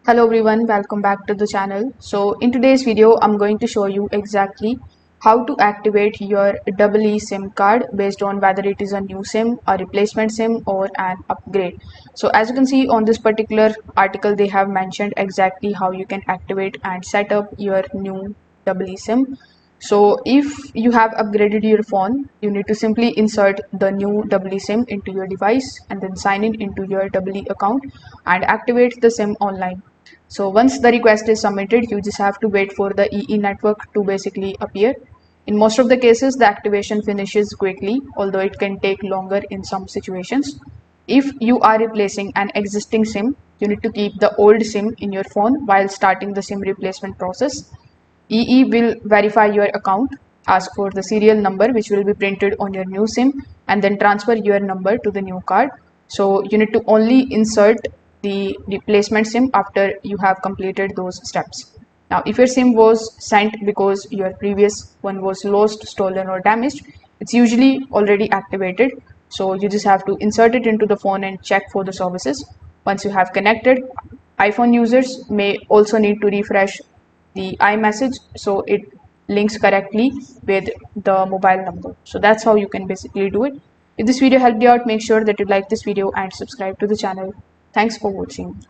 Hello everyone, welcome back to the channel. So in today's video, I'm going to show you exactly how to activate your EE SIM card based on whether it is a new SIM, a replacement SIM or an upgrade. So as you can see on this particular article, they have mentioned exactly how you can activate and set up your new EE SIM. So if you have upgraded your phone, you need to simply insert the new EE SIM into your device and then sign in into your EE account and activate the SIM online. So once the request is submitted, you just have to wait for the EE network to basically appear. In most of the cases, the activation finishes quickly, although it can take longer in some situations. If you are replacing an existing SIM, you need to keep the old SIM in your phone while starting the SIM replacement process. EE will verify your account, ask for the serial number which will be printed on your new SIM, and then transfer your number to the new card. So you need to only insert the replacement SIM after you have completed those steps. Now, if your SIM was sent because your previous one was lost, stolen, or damaged, it's usually already activated. So you just have to insert it into the phone and check for the services. Once you have connected, iPhone users may also need to refresh the iMessage so it links correctly with the mobile number. So that's how you can basically do it. If this video helped you out, make sure that you like this video and subscribe to the channel. Thanks for watching.